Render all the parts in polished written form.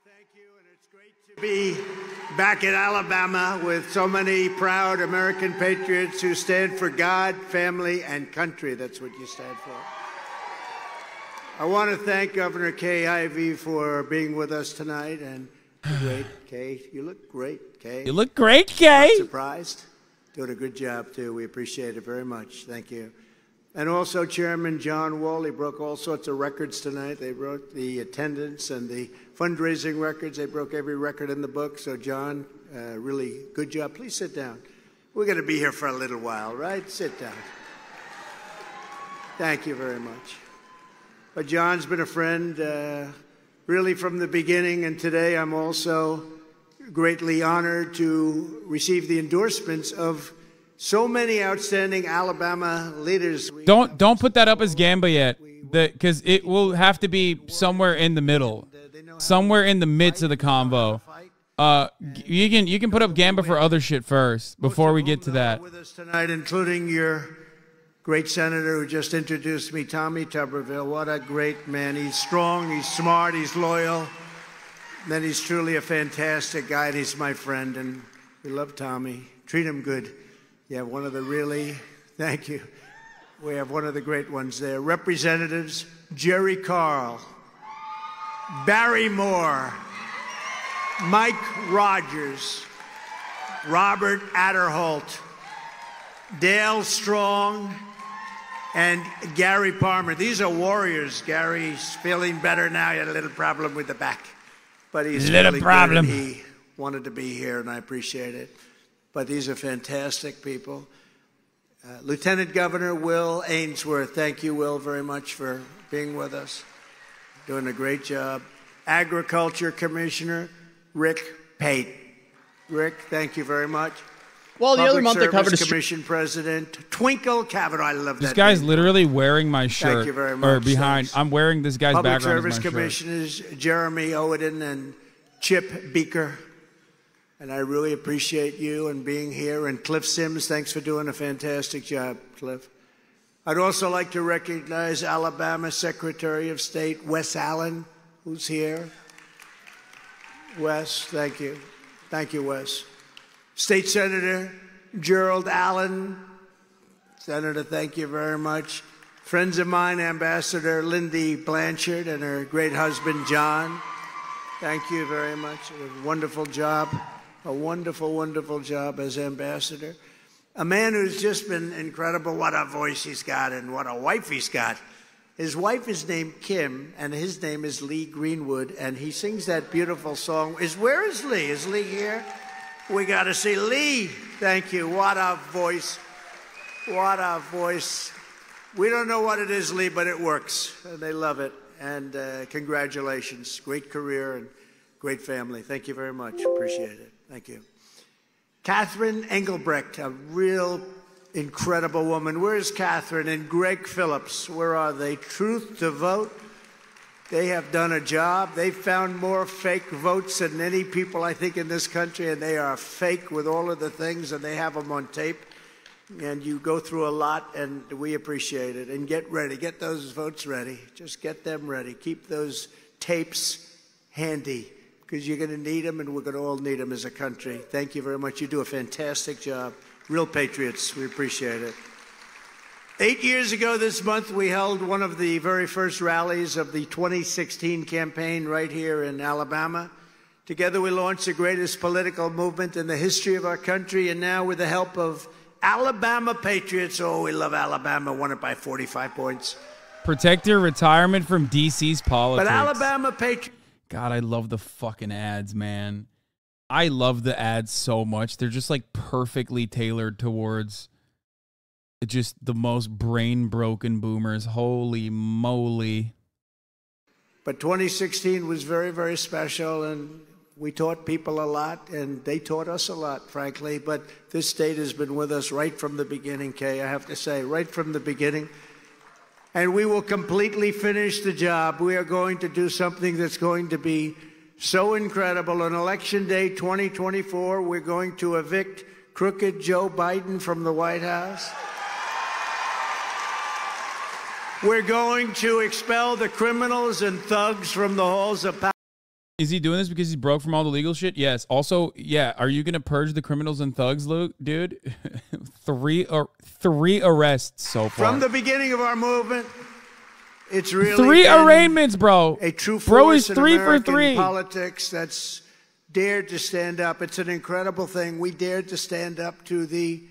Thank you, and it's great to be back in Alabama with so many proud American patriots who stand for God, family, and country. That's what you stand for. I want to thank Governor Kay Ivey for being with us tonight, and great, Kay. You look great, Kay. You look great, Kay. Not surprised. Doing a good job, too. We appreciate it very much. Thank you. And also Chairman John Wall. He broke all sorts of records tonight. They broke the attendance and the fundraising records. They broke every record in the book. So, John, really good job. Please sit down. We're going to be here for a little while, right? Sit down. Thank you very much. But John's been a friend really from the beginning, and today I'm also greatly honored to receive the endorsements of so many outstanding Alabama leaders. Don't put that up as Gamba yet, because it will have to be somewhere in the middle, somewhere in the midst of the convo. You can put up Gamba for other shit first before we get to that. With us tonight, including your great senator who just introduced me, Tommy Tuberville. What a great man! He's strong, he's smart, he's loyal. And then he's truly a fantastic guy, and he's my friend, and we love Tommy. Treat him good. You have one of the really, thank you. We have one of the great ones there. Representatives Jerry Carl, Barry Moore, Mike Rogers, Robert Adderholt, Dale Strong, and Gary Palmer. These are warriors. Gary's feeling better now. He had a little problem with the back, but he's feeling good. He wanted to be here, and I appreciate it. But these are fantastic people. Lieutenant Governor Will Ainsworth, thank you, Will, very much for being with us. Doing a great job. Agriculture Commissioner Rick Pate. Rick, thank you very much. Well, the other month they covered Commission President Twinkle Kavanaugh. I love that. This guy's name. literally wearing my shirt. Thank you very much. Or behind. I'm wearing this guy's Public background Service as my Commissioners Jeremy Oden and Chip Beaker. And I really appreciate you and being here. And Cliff Sims, thanks for doing a fantastic job, Cliff. I'd also like to recognize Alabama Secretary of State Wes Allen, who's here. Wes, thank you. Thank you, Wes. State Senator Gerald Allen. Senator, thank you very much. Friends of mine, Ambassador Lindy Blanchard and her great husband, John. Thank you very much. A wonderful job. A wonderful, wonderful job as ambassador. A man who's just been incredible. What a voice he's got and what a wife he's got. His wife is named Kim, and his name is Lee Greenwood, and he sings that beautiful song. Where is Lee? Is Lee here? We got to see Lee. Thank you. What a voice. What a voice. We don't know what it is, Lee, but it works. They love it. And congratulations. Great career and great family. Thank you very much. Appreciate it. Thank you. Catherine Engelbrecht, a real incredible woman. Where's Catherine? And Greg Phillips, where are they? Truth to Vote. They have done a job. They found more fake votes than any people, I think, in this country, and they are fake with all of the things, and they have them on tape. And you go through a lot, and we appreciate it. And get ready. Get those votes ready. Just get them ready. Keep those tapes handy, because you're going to need them, and we're going to all need them as a country. Thank you very much. You do a fantastic job. Real patriots. We appreciate it. 8 years ago this month, we held one of the very first rallies of the 2016 campaign right here in Alabama. Together, we launched the greatest political movement in the history of our country, and now with the help of Alabama patriots, oh, we love Alabama, won it by 45 points. Protect your retirement from DC's politics. But Alabama patriots. God, I love the fucking ads, man. I love the ads so much. They're just like perfectly tailored towards just the most brain-broken boomers. Holy moly. But 2016 was very, very special, and we taught people a lot, and they taught us a lot, frankly. But this state has been with us right from the beginning, Kay, I have to say, right from the beginning. And we will completely finish the job. We are going to do something that's going to be so incredible. On Election Day 2024, we're going to evict crooked Joe Biden from the White House. We're going to expel the criminals and thugs from the halls of power. Is he doing this because he's broke from all the legal shit? Yes. Also, yeah, are you going to purge the criminals and thugs, Luke? Dude, three arrests so far. From the beginning of our movement, it's really 3 arraignments, bro. A true force bro is in 3 American for 3 politics that's dared to stand up. It's an incredible thing. We dared to stand up to the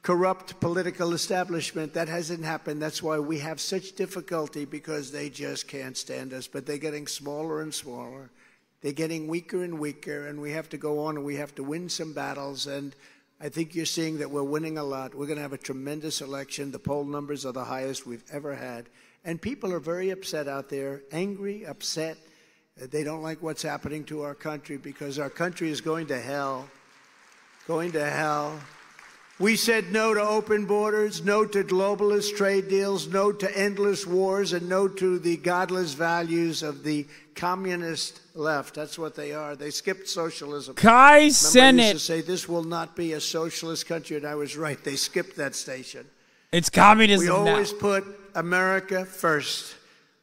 corrupt political establishment. That hasn't happened. That's why we have such difficulty, because they just can't stand us. But they're getting smaller and smaller. They're getting weaker and weaker, and we have to go on and we have to win some battles. And I think you're seeing that we're winning a lot. We're going to have a tremendous election. The poll numbers are the highest we've ever had. And people are very upset out there, angry, upset. They don't like what's happening to our country, because our country is going to hell. Going to hell. We said no to open borders, no to globalist trade deals, no to endless wars, and no to the godless values of the communist left. That's what they are. They skipped socialism. Kai Senate. I used to say this will not be a socialist country, and I was right. They skipped that station. It's communism We always now. put America first.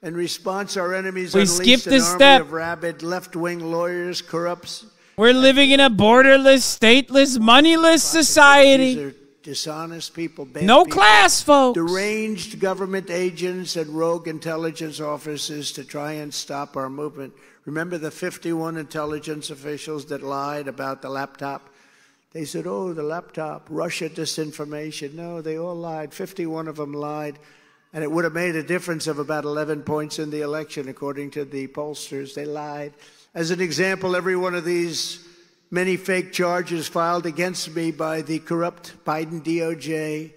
In response, our enemies We unleashed skipped an this army step. of rabid left-wing lawyers, corrupts. We're living in a borderless, stateless, moneyless society. These are dishonest people, bad No people, class, folks. deranged government agents and rogue intelligence officers to try and stop our movement. Remember the 51 intelligence officials that lied about the laptop? They said, oh, the laptop, Russia disinformation. No, they all lied. 51 of them lied. And it would have made a difference of about 11 points in the election, according to the pollsters. They lied. As an example, every one of these many fake charges filed against me by the corrupt Biden DOJ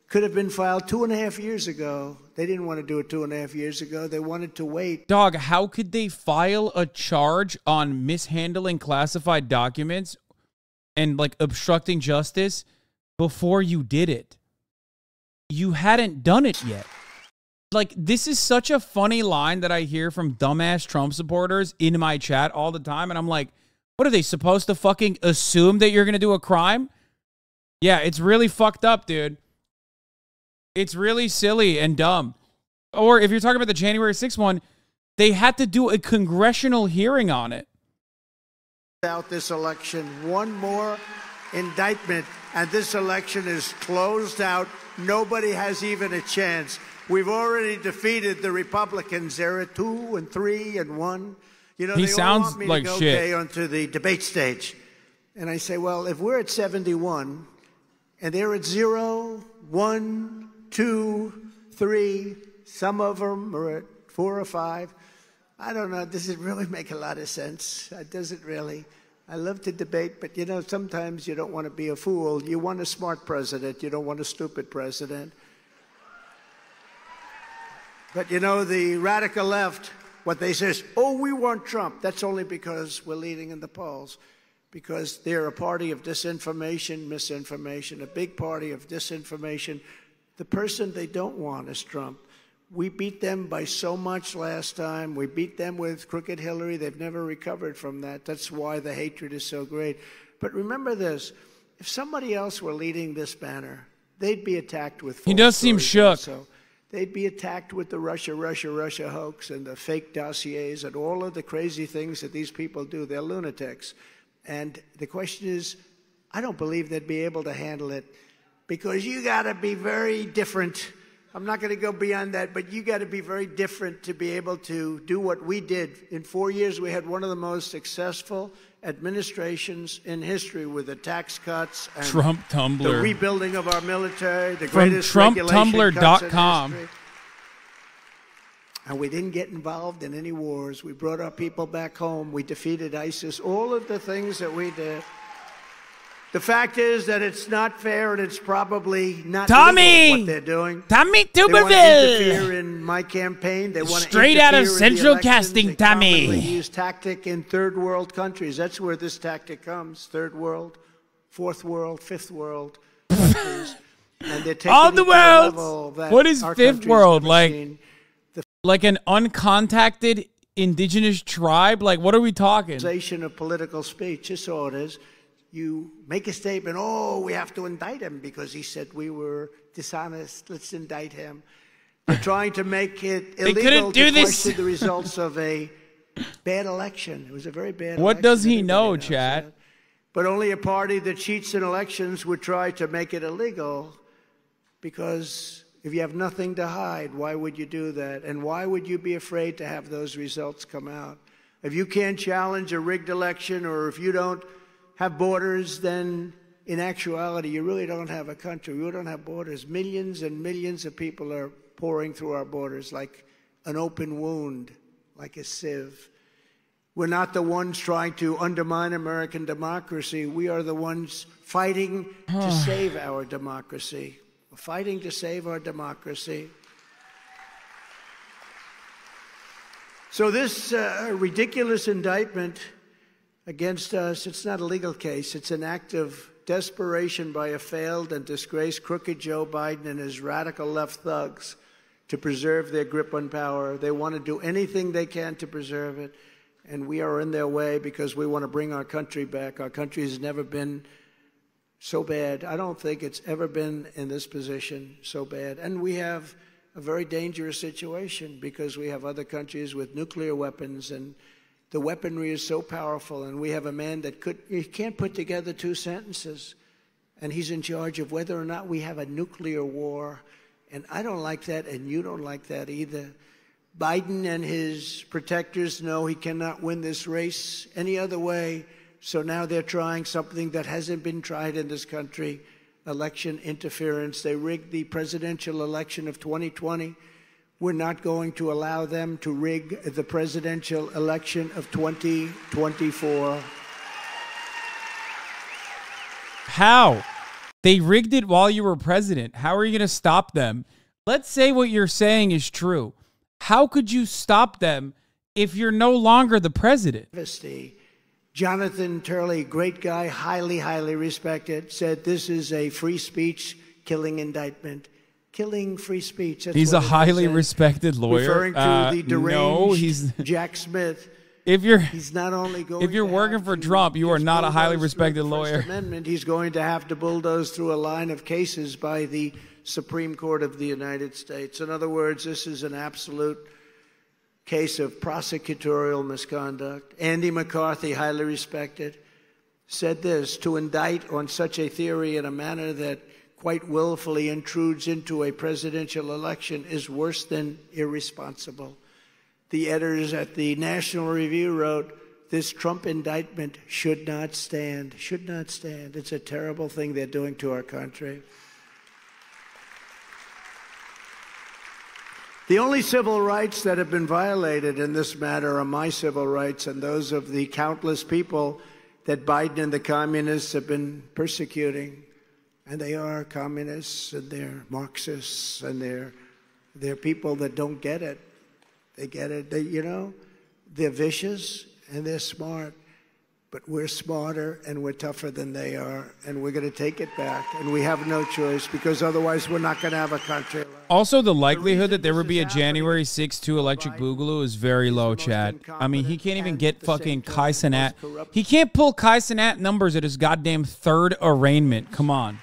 could have been filed 2.5 years ago. They didn't want to do it 2.5 years ago. They wanted to wait. Dog, how could they file a charge on mishandling classified documents and like obstructing justice before you did it? You hadn't done it yet. Like, this is such a funny line that I hear from dumbass Trump supporters in my chat all the time. And I'm like, what are they supposed to fucking assume that you're going to do a crime? Yeah, it's really fucked up, dude. It's really silly and dumb. Or if you're talking about the January 6th one, they had to do a congressional hearing on it. Out this election, one more indictment, and this election is closed out. Nobody has even a chance. We've already defeated the Republicans. They're at 2 and 3 and 1. You know, He they all sounds want me like to go shit. onto the debate stage. And I say, well, if we're at 71 and they're at 0, 1, 2, 3, some of them are at 4 or 5, I don't know. Does it really make a lot of sense? Does it really? I love to debate, but, you know, sometimes you don't want to be a fool. You want a smart president. You don't want a stupid president. But, you know, the radical left, what they say is, oh, we want Trump. That's only because we're leading in the polls, because they're a party of disinformation, misinformation, a big party of disinformation. The person they don't want is Trump. We beat them by so much last time. We beat them with crooked Hillary. They've never recovered from that. That's why the hatred is so great. But remember this. If somebody else were leading this banner, they'd be attacked with false He does seem stories shook. also. They'd be attacked with the Russia hoax and the fake dossiers and all of the crazy things that these people do. They're lunatics. And the question is, I don't believe they'd be able to handle it, because you got to be very different. I'm not going to go beyond that, but you got to be very different to be able to do what we did. In 4 years, we had one of the most successful administrations in history, with the tax cuts and Trump Tumblr. the rebuilding of our military, the From greatest regulation cuts in TrumpTumblr.com. history. And we didn't get involved in any wars. We brought our people back home. We defeated ISIS. All of the things that we did. The fact is that it's not fair, and it's probably not legal what they're doing. Tommy They want to interfere Tuberville. in my campaign. They want to Straight out of interfere in the Central elections. Casting, They commonly Tommy. use tactic in third world countries. That's where this tactic comes. Third world, fourth world, fifth world countries. And they're taking All it the to a worlds. level that What is our fifth country's world? never Like, seen. like an uncontacted indigenous tribe? Like, what are we talking? Of political speech. This is all it is. You make a statement, oh, we have to indict him because he said we were dishonest. Let's indict him. They're trying to make it illegal couldn't do to this. question the results of a Bad election. It was a very bad election. What does he know, chat? But only a party that cheats in elections would try to make it illegal, because if you have nothing to hide, why would you do that? And why would you be afraid to have those results come out? If you can't challenge a rigged election, or if you don't have borders, then in actuality, you really don't have a country. We don't have borders. Millions and millions of people are pouring through our borders like an open wound, like a sieve. We're not the ones trying to undermine American democracy. We are the ones fighting to save our democracy. We're fighting to save our democracy. So this ridiculous indictment against us, it's not a legal case. It's an act of desperation by a failed and disgraced crooked Joe Biden and his radical left thugs to preserve their grip on power. They want to do anything they can to preserve it, and we are in their way because we want to bring our country back. Our country has never been so bad. I don't think it's ever been in this position so bad. And we have a very dangerous situation because we have other countries with nuclear weapons, and the weaponry is so powerful, and we have a man that he can't put together two sentences, and he's in charge of whether or not we have a nuclear war. And I don't like that, and you don't like that either. Biden and his protectors know he cannot win this race any other way, so now they're trying something that hasn't been tried in this country, election interference. They rigged the presidential election of 2020. We're not going to allow them to rig the presidential election of 2024. How? They rigged it while you were president. How are you going to stop them? Let's say what you're saying is true. How could you stop them if you're no longer the president? Jonathan Turley, great guy, highly, highly respected, said this is a free speech killing indictment. Killing free speech. That's he's a highly respected lawyer. Referring to the deranged Jack Smith. He's not only going. If you're working for Trump, you are not a highly respected lawyer. First Amendment, he's going to have to bulldoze through a line of cases by the Supreme Court of the United States. In other words, this is an absolute case of prosecutorial misconduct. Andy McCarthy, highly respected, said this: to indict on such a theory in a manner that quite willfully intrudes into a presidential election is worse than irresponsible. The editors at the National Review wrote, this Trump indictment should not stand. Should not stand. It's a terrible thing they're doing to our country. The only civil rights that have been violated in this matter are my civil rights and those of the countless people that Biden and the communists have been persecuting. And they are communists, and they're Marxists, and they're people that don't get it. They get it. They're vicious and they're smart, but we're smarter and we're tougher than they are, and we're going to take it back. And we have no choice, because otherwise we're not going to have a country. Also, the likelihood that there would be a January 6th Electric Boogaloo is very low, Chad. I mean, he can't even get fucking Hasan. He can't pull Hasan numbers at his goddamn third arraignment. Come on.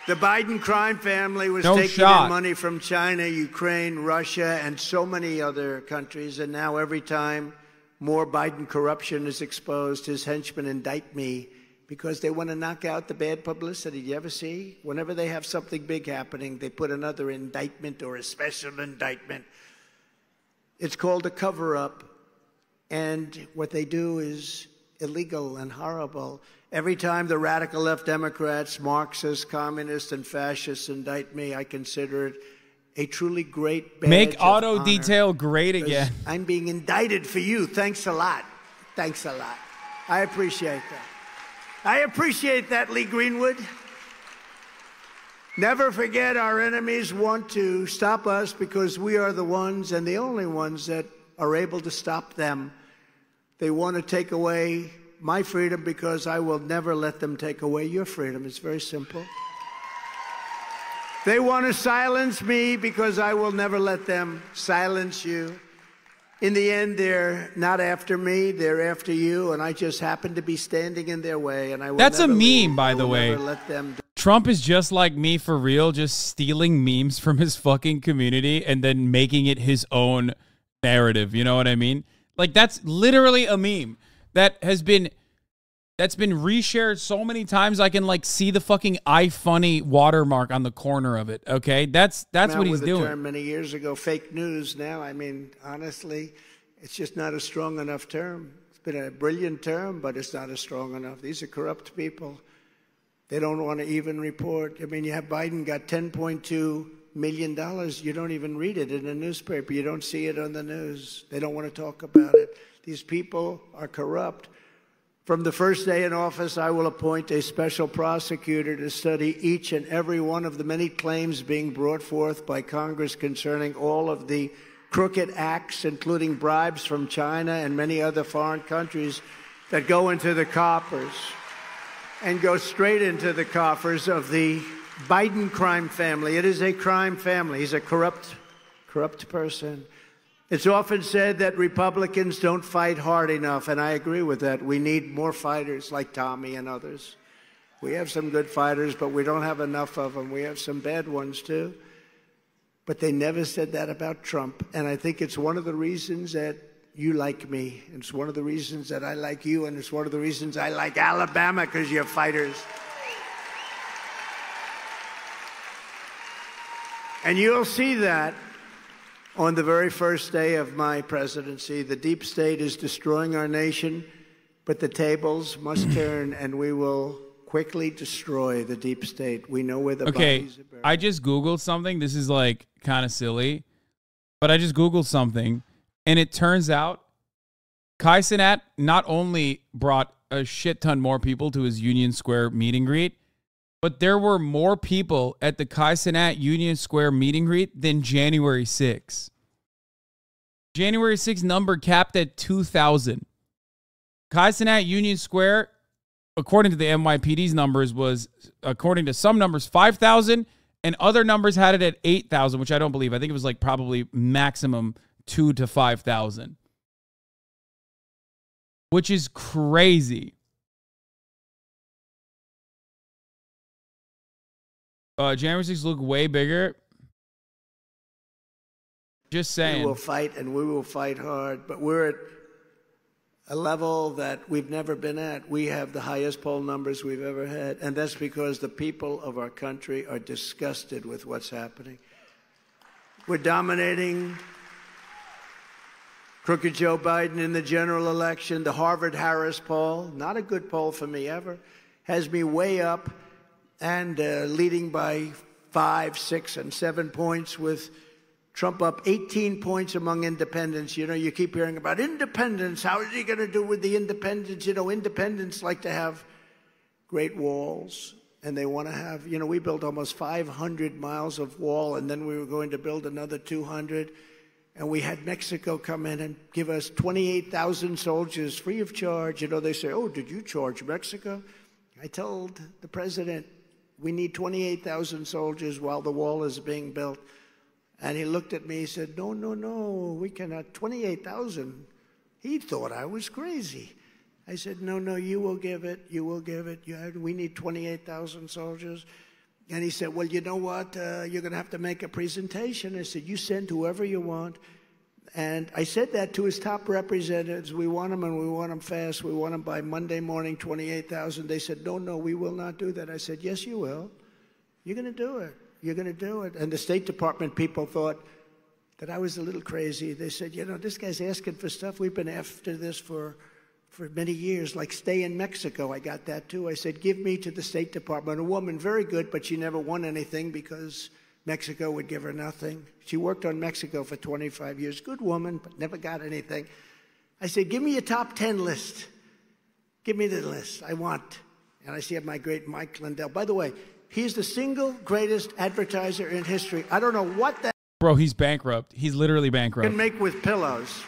The Biden crime family was taking in money from China, Ukraine, Russia, and so many other countries. And now every time more Biden corruption is exposed, his henchmen indict me because they want to knock out the bad publicity. Do you ever see? Whenever they have something big happening, they put another indictment or a special indictment. It's called a cover-up. And what they do is illegal and horrible. Every time the radical left Democrats, Marxists, communists, and fascists indict me, I consider it a truly great badge Make auto of honor, detail great again. I'm being indicted for you. Thanks a lot. Thanks a lot. I appreciate that. I appreciate that, Lee Greenwood. Never forget, our enemies want to stop us because we are the ones and the only ones that are able to stop them. They want to take away my freedom because I will never let them take away your freedom. It's very simple. They want to silence me because I will never let them silence you. In the end, they're not after me, they're after you, and I just happen to be standing in their way, and I will That's never a meme, leave. by the way. Let them Trump is just like me for real, just stealing memes from his fucking community and then making it his own narrative. You know what I mean? Like, that's literally a meme that's been reshared so many times I can like see the fucking iFunny watermark on the corner of it. Okay, that's what he's doing. Term many years ago, fake news. Now, I mean, honestly, it's just not a strong enough term. It's been a brilliant term, but it's not a strong enough. These are corrupt people. They don't want to even report. I mean, you have Biden got $10.2 million. You don't even read it in the newspaper. You don't see it on the news. They don't want to talk about it. These people are corrupt. From the first day in office, I will appoint a special prosecutor to study each and every one of the many claims being brought forth by Congress concerning all of the crooked acts, including bribes from China and many other foreign countries that go into the coffers and go straight into the coffers of the Biden crime family. It is a crime family. He's a corrupt person. It's often said that Republicans don't fight hard enough, and I agree with that. We need more fighters like Tommy and others. We have some good fighters, but we don't have enough of them. We have some bad ones, too. But they never said that about Trump, and I think it's one of the reasons that you like me. It's one of the reasons that I like you, and it's one of the reasons I like Alabama, because you're fighters. And you'll see that on the very first day of my presidency. The deep state is destroying our nation, but the tables must turn, and we will quickly destroy the deep state. We know where the bodies are buried. I just Googled something. This is like kind of silly, but I just Googled something, and it turns out Kai Cenat not only brought a shit ton more people to his Union Square meet and greet, but there were more people at the Kai Cenat Union Square meet and greet than January 6th. January 6th number capped at 2,000. Kai Cenat Union Square, according to the NYPD's numbers, was, according to some numbers, 5,000, and other numbers had it at 8,000, which I don't believe. I think it was like probably maximum 2,000 to 5,000, which is crazy. January 6th look way bigger. Just saying. We will fight, and we will fight hard, but we're at a level that we've never been at. We have the highest poll numbers we've ever had, and that's because the people of our country are disgusted with what's happening. We're dominating crooked Joe Biden in the general election. The Harvard-Harris poll, not a good poll for me ever, has me way up and leading by 5, 6, and 7 points, with Trump up 18 points among independents. You know, you keep hearing about independents. How is he going to do with the independents? You know, independents like to have great walls, and they want to have, you know, we built almost 500 miles of wall, and then we were going to build another 200, and we had Mexico come in and give us 28,000 soldiers free of charge. You know, they say, oh, did you charge Mexico? I told the president, we need 28,000 soldiers while the wall is being built. And he looked at me, he said, no, no, no, we cannot, 28,000. He thought I was crazy. I said, no, no, you will give it, you will give it. We need 28,000 soldiers. And he said, well, you know what, you're going to have to make a presentation. I said, you send whoever you want. And I said that to his top representatives. We want them, and we want them fast. We want them by Monday morning, 28,000. They said, no, no, we will not do that. I said, yes, you will. You're going to do it. You're going to do it. And the State Department people thought that I was a little crazy. They said, you know, this guy's asking for stuff. We've been after this for many years, like stay in Mexico. I got that, too. I said, give me to the State Department. A woman, very good, but she never won anything because Mexico would give her nothing. She worked on Mexico for 25 years. Good woman, but never got anything. I said, give me your top 10 list. Give me the list I want. And I see my great Mike Lindell. By the way, he's the single greatest advertiser in history. I don't know what that... Bro, he's bankrupt. He's literally bankrupt. ...can make with pillows.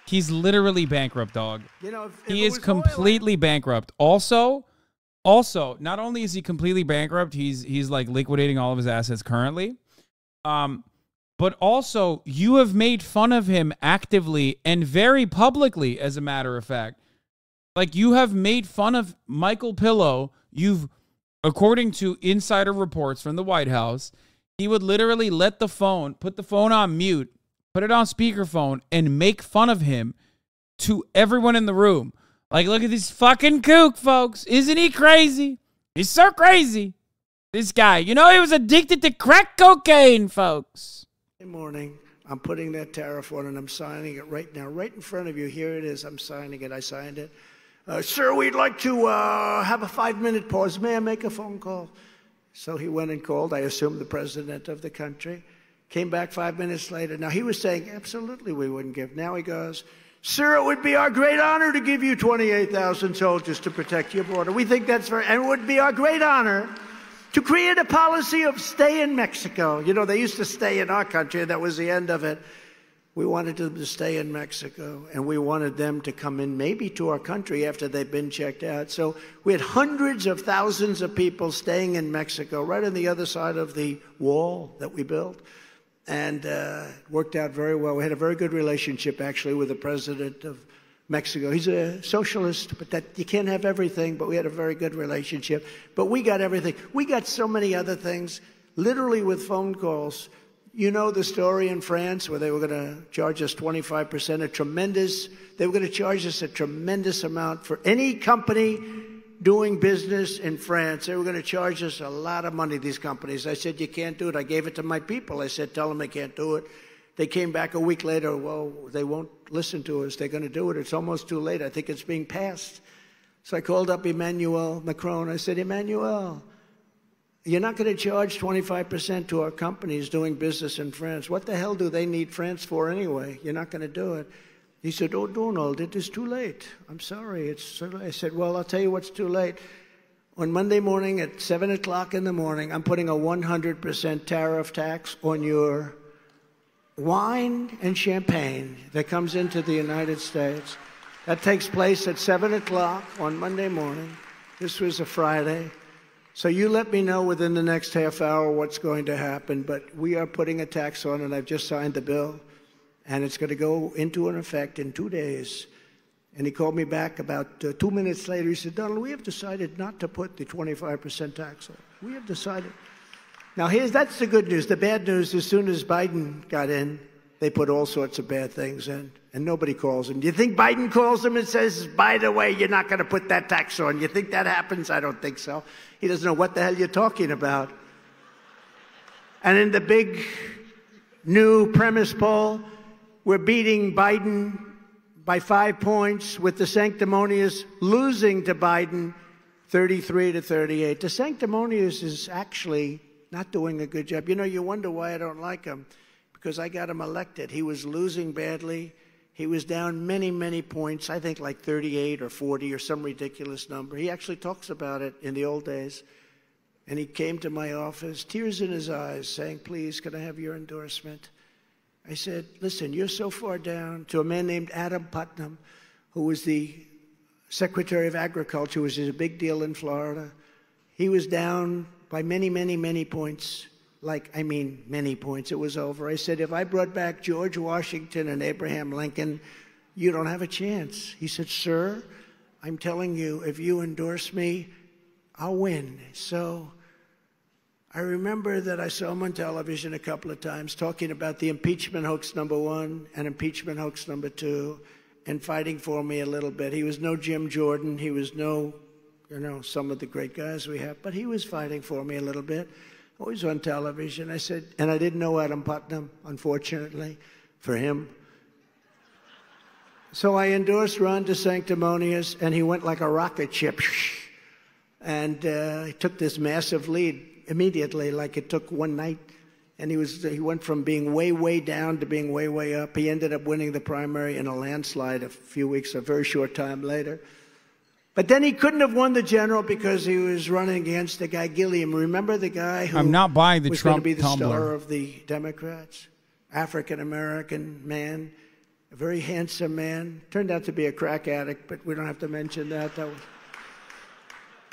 He's literally bankrupt, dog. You know, if he is completely bankrupt. Also, not only is he completely bankrupt, he's like liquidating all of his assets currently. But also, you have made fun of him actively and very publicly, as a matter of fact. Like, you have made fun of Michael Pillow. You've, according to insider reports from the White House, he would literally let the phone, put the phone on mute, put it on speakerphone, and make fun of him to everyone in the room. Like, look at this fucking kook, folks. Isn't he crazy? He's so crazy. This guy. You know, he was addicted to crack cocaine, folks. Good morning. I'm putting that tariff on, and I'm signing it right now, right in front of you. Here it is. I'm signing it. I signed it. Sir, we'd like to have a 5-minute pause. May I make a phone call? So he went and called, I assume, the president of the country. Came back 5 minutes later. Now, he was saying, absolutely, we wouldn't give. Now he goes, sir, it would be our great honor to give you 28,000 soldiers to protect your border. We think that's very, and it would be our great honor to create a policy of stay in Mexico. You know, they used to stay in our country. That was the end of it. We wanted them to stay in Mexico, and we wanted them to come in maybe to our country after they'd been checked out. So we had hundreds of thousands of people staying in Mexico, right on the other side of the wall that we built. And it worked out very well. We had a very good relationship, actually, with the president of Mexico. He's a socialist, but that you can't have everything, but we had a very good relationship. But we got everything. We got so many other things, literally with phone calls. You know the story in France where they were going to charge us 25%, they were going to charge us a tremendous amount for any company doing business in France. They were going to charge us a lot of money, these companies. I said, you can't do it. I gave it to my people. I said, tell them they can't do it. They came back a week later. Well, they won't listen to us. They're going to do it. It's almost too late. I think it's being passed. So I called up Emmanuel Macron. I said, Emmanuel, you're not going to charge 25% to our companies doing business in France. What the hell do they need France for anyway? You're not going to do it. He said, oh, Donald, it is too late. I'm sorry. It's so late. I said, well, I'll tell you what's too late. On Monday morning at 7 o'clock in the morning, I'm putting a 100% tariff tax on your wine and champagne that comes into the United States. That takes place at 7 o'clock on Monday morning. This was a Friday. So you let me know within the next half hour what's going to happen. But we are putting a tax on it. I've just signed the bill. And it's going to go into an effect in 2 days. And he called me back about 2 minutes later. He said, Donald, we have decided not to put the 25% tax on. We have decided. Now, that's the good news. The bad news, as soon as Biden got in, they put all sorts of bad things in, and nobody calls him. Do you think Biden calls him and says, by the way, you're not going to put that tax on? You think that happens? I don't think so. He doesn't know what the hell you're talking about. And in the big new premise poll, we're beating Biden by 5 points, with the sanctimonious losing to Biden 33-38. The sanctimonious is actually not doing a good job. You know, you wonder why I don't like him, because I got him elected. He was losing badly. He was down many, many points, I think like 38 or 40 or some ridiculous number. He actually talks about it in the old days. And he came to my office, tears in his eyes, saying, please, can I have your endorsement? I said, listen, you're so far down, to a man named Adam Putnam, who was the Secretary of Agriculture, which is a big deal in Florida. He was down by many, many, many points. Many points. It was over. I said, if I brought back George Washington and Abraham Lincoln, you don't have a chance. He said, sir, I'm telling you, if you endorse me, I'll win. So I remember that I saw him on television a couple of times talking about the impeachment hoax #1 and impeachment hoax #2 and fighting for me a little bit. He was no Jim Jordan. He was no, some of the great guys we have, but he was fighting for me a little bit. Always on television. I said, and I didn't know Adam Putnam, unfortunately, for him. So I endorsed Ron DeSanctimonious, and he went like a rocket ship. And he took this massive lead immediately, like it took one night. And he went from being way, way down to being way, way up. He ended up winning the primary in a landslide a very short time later. But then he couldn't have won the general because he was running against the guy Gilliam. Remember the guy who I'm not buying the was Trump going to be the tumbler. star of the Democrats? African-American man, a very handsome man. Turned out to be a crack addict, but we don't have to mention that.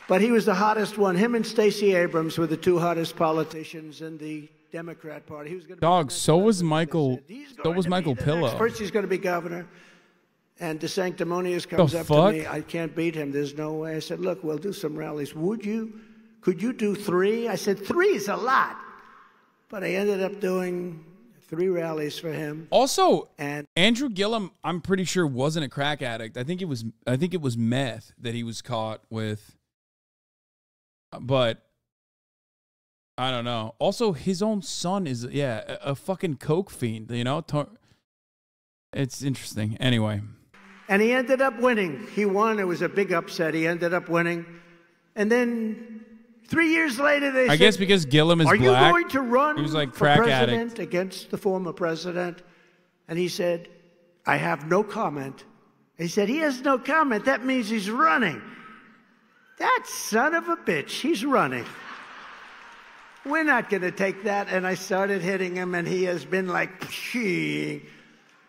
But he was the hottest one. Him and Stacey Abrams were the two hottest politicians in the Democrat Party. He was going to Dog, so was Michael. So was Michael Pillow. First, he's going to be governor. And DeSanctimonious comes up to me. I can't beat him. There's no way. I said, look, we'll do some rallies. Would you? Could you do 3? I said, 3 is a lot. But I ended up doing 3 rallies for him. Also, and Andrew Gillum, I'm pretty sure wasn't a crack addict. I think it was meth that he was caught with. But I don't know. Also, his own son is a fucking coke fiend, you know? It's interesting. Anyway. And he ended up winning. He won. It was a big upset. He ended up winning. And then 3 years later, they said, I guess because Gillum is black. Are you going to run he was like for crack president addict. against the former president? And he said, I have no comment. He said, he has no comment. That means he's running. That son of a bitch, he's running. We're not going to take that. And I started hitting him, and he has been like, pshing.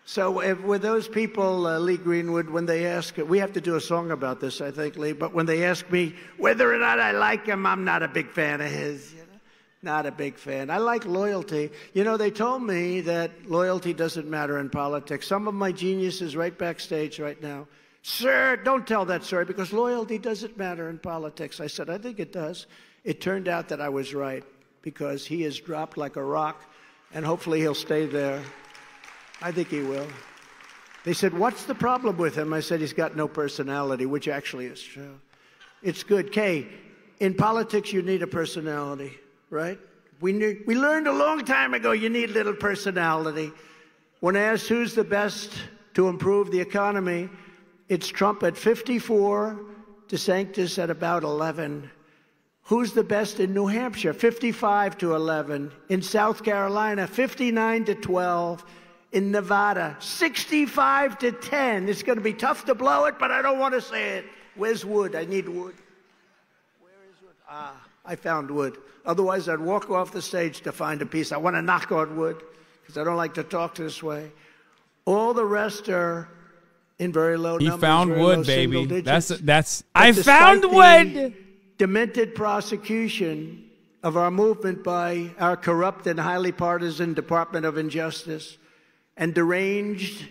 So with those people, Lee Greenwood, when they ask, we have to do a song about this, I think, Lee, but when they ask me whether or not I like him, I'm not a big fan of his. You know? Not a big fan. I like loyalty. You know, they told me that loyalty doesn't matter in politics. Some of my geniuses right backstage right now, sir, don't tell that story because loyalty doesn't matter in politics. I said, I think it does. It turned out that I was right because he has dropped like a rock, and hopefully he'll stay there. I think he will. They said, what's the problem with him? I said, he's got no personality, which actually is true. It's good. Kay, in politics, you need a personality, right? We learned a long time ago you need little personality. When asked who's the best to improve the economy, it's Trump at 54, DeSantis at about 11. Who's the best in New Hampshire? 55 to 11. In South Carolina, 59 to 12. In Nevada, 65 to 10. It's going to be tough to blow it, but I don't want to say it. Where's wood? I need wood. Where is wood? Ah, I found wood. Otherwise, I'd walk off the stage to find a piece. I want to knock on wood because I don't like to talk this way. All the rest are in very low numbers. He found wood, baby. That's. I found wood. Demented prosecution of our movement by our corrupt and highly partisan Department of Injustice. And deranged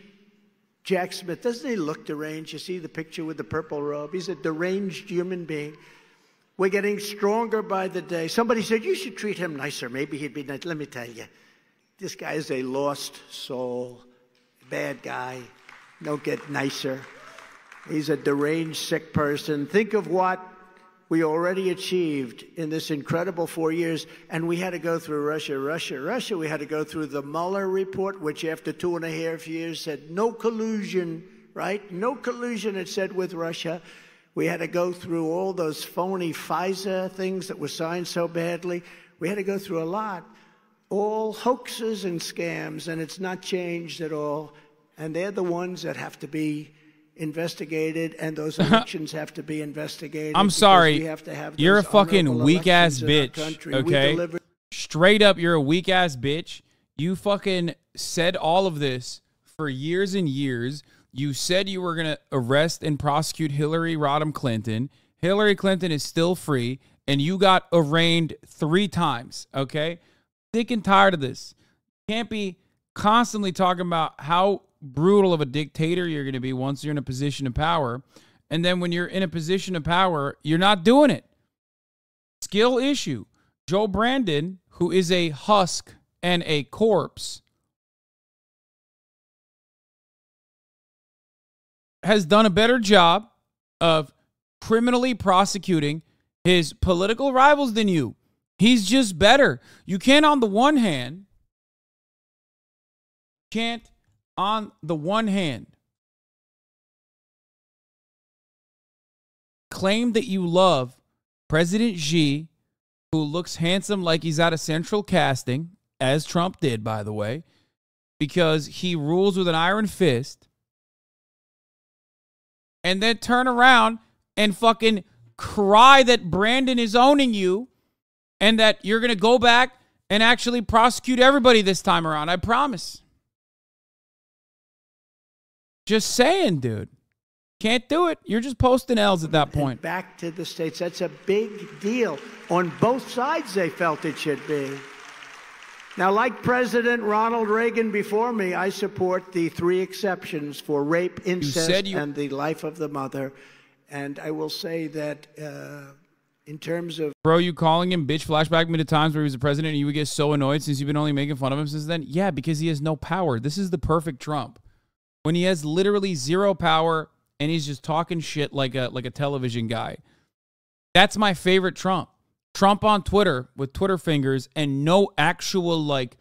Jack Smith. Doesn't he look deranged? You see the picture with the purple robe? He's a deranged human being. We're getting stronger by the day. Somebody said, you should treat him nicer. Maybe he'd be nice. Let me tell you, this guy is a lost soul. Bad guy. Don't get nicer. He's a deranged, sick person. Think of what we already achieved in this incredible 4 years, and we had to go through Russia. We had to go through the Mueller report, which after 2.5 years said no collusion, right? No collusion, it said, with Russia. We had to go through all those phony FISA things that were signed so badly. We had to go through a lot. All hoaxes and scams, and it's not changed at all. And they're the ones that have to be investigated, and those elections have to be investigated. I'm sorry. We have to have you're a fucking weak-ass bitch, okay? Straight up, you're a weak-ass bitch. You fucking said all of this for years and years. You said you were going to arrest and prosecute Hillary Rodham Clinton. Hillary Clinton is still free, and you got arraigned 3 times, okay? Sick and tired of this. Can't be constantly talking about how brutal of a dictator you're going to be once you're in a position of power. And then when you're in a position of power, you're not doing it. Skill issue. Joe Brandon, who is a husk and a corpse, has done a better job of criminally prosecuting his political rivals than you. He's just better. You can't on the one hand claim that you love President Xi, who looks handsome like he's out of central casting, as Trump did, by the way, because he rules with an iron fist, and then turn around and fucking cry that Brandon is owning you and that you're going to go back and actually prosecute everybody this time around. I promise. Just saying, dude. Can't do it. You're just posting L's at that point. Back to the states. That's a big deal. On both sides, they felt it should be. Now, like President Ronald Reagan before me, I support the 3 exceptions for rape, incest, and the life of the mother. And I will say that in terms of... Bro, you calling him bitch flashback me to times where he was the president and you would get so annoyed since you've been only making fun of him since then? Yeah, because he has no power. This is the perfect Trump. When he has literally zero power and he's just talking shit like a television guy. That's my favorite Trump. Trump on Twitter with Twitter fingers and no actual like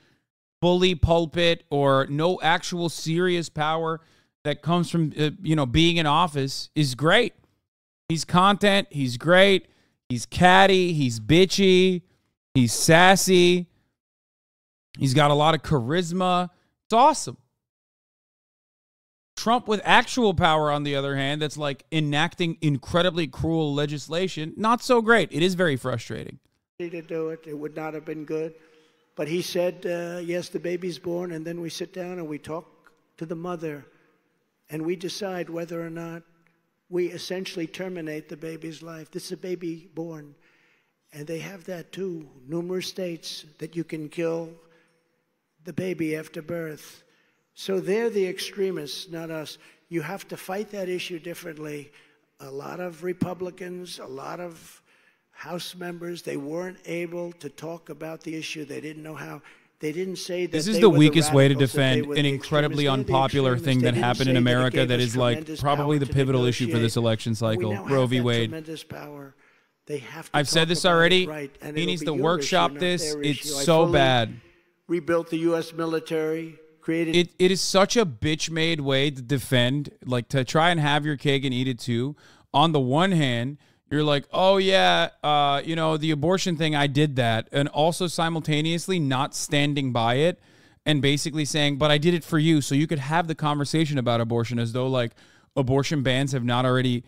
bully pulpit or no actual serious power that comes from being in office is great. He's content. He's great. He's catty. He's bitchy. He's sassy. He's got a lot of charisma. It's awesome. Trump with actual power, on the other hand, that's like enacting incredibly cruel legislation, not so great. It is very frustrating. To do it, it would not have been good. But he said, yes, the baby's born, and then we sit down and we talk to the mother, and we decide whether or not we essentially terminate the baby's life. This is a baby born, and they have that too. Numerous states that you can kill the baby after birth. So they're the extremists, not us. You have to fight that issue differently. A lot of Republicans, a lot of House members, they weren't able to talk about the issue. They didn't know how. They didn't say that this is the weakest way to defend an incredibly unpopular thing that happened in America that is like probably the pivotal issue for this election cycle, Roe v. Wade. I've said this already. He needs to workshop this. It's so bad. Rebuilt the U.S. military. It is such a bitch-made way to defend, like to try and have your cake and eat it too. On the one hand, you're like, oh yeah, the abortion thing, I did that. And also simultaneously not standing by it and basically saying, but I did it for you. So you could have the conversation about abortion as though like abortion bans have not already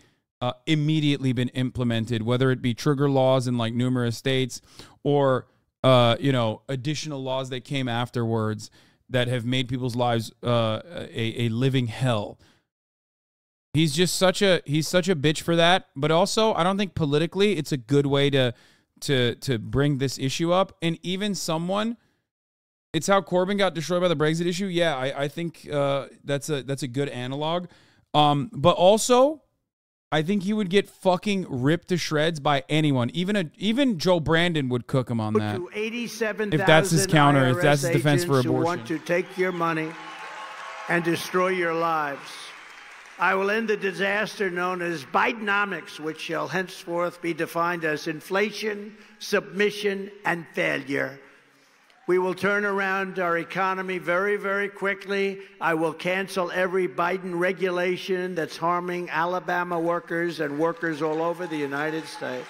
immediately been implemented, whether it be trigger laws in like numerous states or, additional laws that came afterwards that have made people's lives a living hell. He's just such a bitch for that. But also, I don't think politically it's a good way to bring this issue up. And even someone, it's how Corbyn got destroyed by the Brexit issue. Yeah, I think that's a good analog. But also, I think he would get fucking ripped to shreds by anyone. Even Joe Brandon would cook him on that. If that's his counter, if that's his defense for abortion. Who want to take your money and destroy your lives. I will end the disaster known as Bidenomics, which shall henceforth be defined as inflation, submission, and failure. We will turn around our economy very, very quickly. I will cancel every Biden regulation that's harming Alabama workers and workers all over the United States.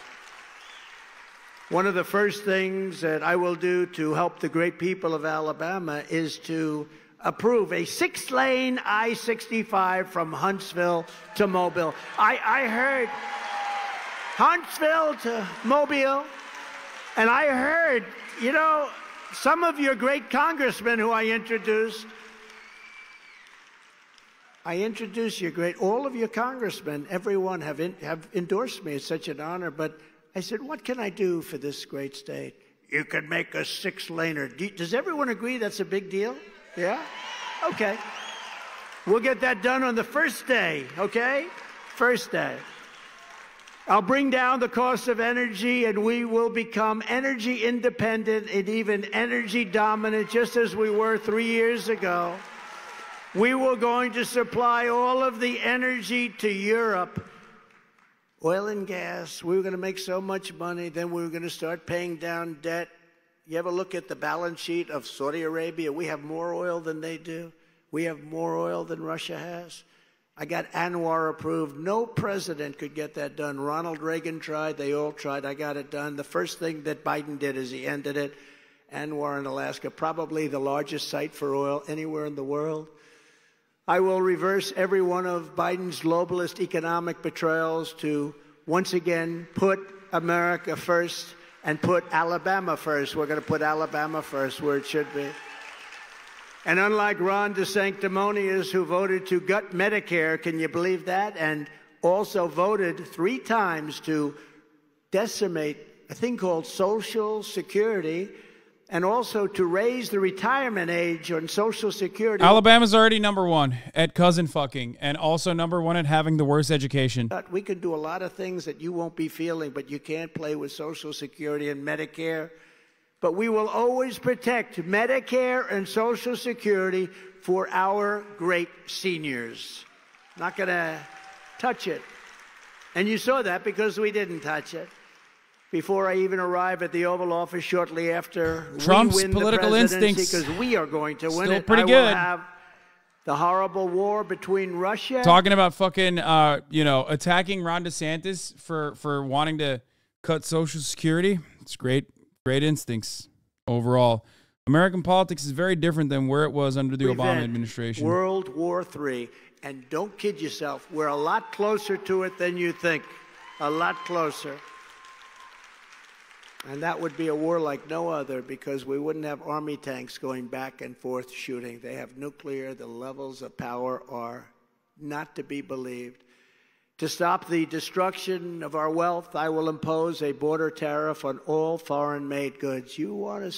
One of the first things that I will do to help the great people of Alabama is to approve a 6-lane I-65 from Huntsville to Mobile. I heard Huntsville to Mobile, and I heard, some of your great congressmen who I introduced all of your congressmen, everyone have endorsed me. It's such an honor. But I said, what can I do for this great state? You can make a 6-laner. Does everyone agree that's a big deal? Yeah? Okay. We'll get that done on the first day, okay? First day. I'll bring down the cost of energy, and we will become energy independent and even energy dominant, just as we were 3 years ago. We were going to supply all of the energy to Europe. Oil and gas, we were going to make so much money, then we were going to start paying down debt. You ever look at the balance sheet of Saudi Arabia? We have more oil than they do. We have more oil than Russia has. I got Anwar approved. No president could get that done. Ronald Reagan tried. They all tried. I got it done. The first thing that Biden did is he ended it. Anwar in Alaska, probably the largest site for oil anywhere in the world. I will reverse every one of Biden's globalist economic betrayals to once again put America first and put Alabama first. We're going to put Alabama first where it should be. And unlike Ron DeSanctimonious, who voted to gut Medicare, can you believe that? And also voted 3 times to decimate a thing called Social Security. and also to raise the retirement age on Social Security. Alabama's already #1 at cousin fucking, and also #1 at having the worst education. We can do a lot of things that you won't be feeling, but you can't play with Social Security and Medicare. But we will always protect Medicare and Social Security for our great seniors. Not going to touch it. And you saw that because we didn't touch it. Before I even arrive at the Oval Office shortly after Trump's we win political the presidency, instincts, because we are going to win still it. pretty I good. will have the horrible war between Russia. Talking about fucking, attacking Ron DeSantis for wanting to cut Social Security. It's great instincts overall. American politics is very different than where it was under the Obama administration. World War III. And don't kid yourself, we're a lot closer to it than you think. A lot closer. And that would be a war like no other, because we wouldn't have army tanks going back and forth shooting. They have nuclear. The levels of power are not to be believed. To stop the destruction of our wealth, I will impose a border tariff on all foreign-made goods. You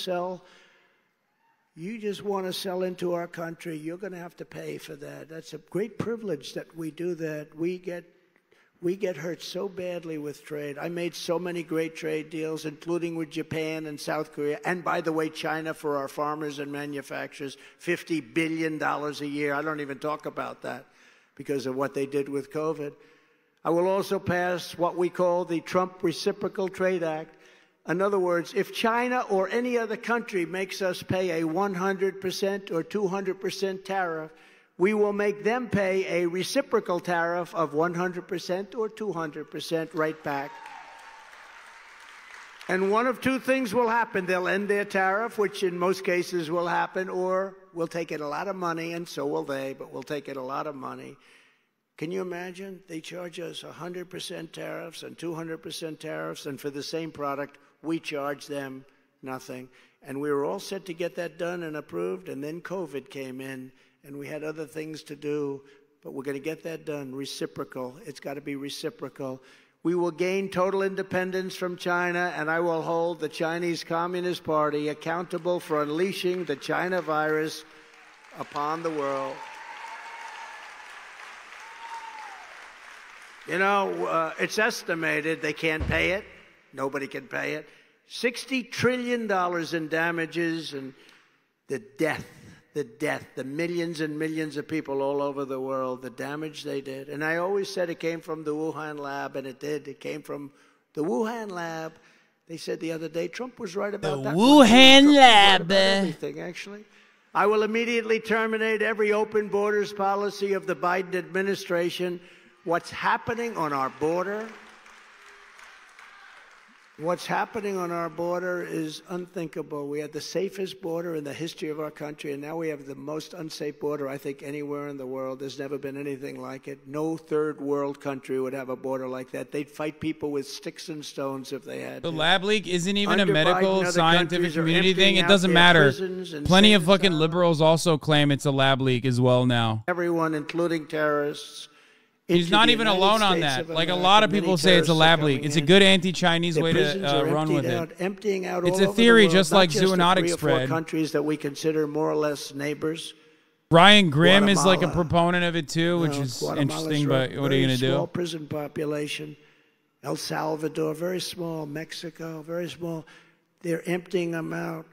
just want to sell into our country, you're going to have to pay for that. That's a great privilege that we do that. We get hurt so badly with trade. I made so many great trade deals, including with Japan and South Korea. And by the way, China for our farmers and manufacturers, $50 billion a year. I don't even talk about that because of what they did with COVID. I will also pass what we call the Trump Reciprocal Trade Act. In other words, if China or any other country makes us pay a 100% or 200% tariff, we will make them pay a reciprocal tariff of 100% or 200% right back. And one of two things will happen. They'll end their tariff, which in most cases will happen, or we'll take it a lot of money, and so will they, but we'll take it a lot of money. Can you imagine? They charge us 100% tariffs and 200% tariffs, and for the same product, we charge them nothing. And we were all set to get that done and approved, and then COVID came in, and we had other things to do, but we're going to get that done. Reciprocal. It's got to be reciprocal. We will gain total independence from China, and I will hold the Chinese Communist Party accountable for unleashing the China virus upon the world. You know, it's estimated they can't pay it. Nobody can pay it. $60 trillion in damages, and the death, the millions and millions of people all over the world, the damage they did. And I always said it came from the Wuhan lab, and it did. It came from the Wuhan lab. They said the other day, Trump was right about that. The Wuhan lab. Right about everything, actually. I will immediately terminate every open borders policy of the Biden administration. What's happening on our border? What's happening on our border is unthinkable. We had the safest border in the history of our country, and now we have the most unsafe border, I think, anywhere in the world. There's never been anything like it. No third world country would have a border like that. They'd fight people with sticks and stones if they had to. The lab leak isn't even Under a medical, Biden, scientific community thing. It doesn't matter. Plenty of fucking liberals also claim it's a lab leak as well now. Everyone, including terrorists. He's not even alone on that. Like a lot of people say it's a lab leak. It's a good anti-Chinese way to run with it. Emptying out it's all a over theory, the world, just like not just zoonotic the 3 or 4 spread. countries that we consider more or less neighbors. Brian Grimm is like a Guatemala. proponent of it too, which is interesting, but what are you going to do? Small prison population. El Salvador, very small. Mexico, very small. They're emptying them out.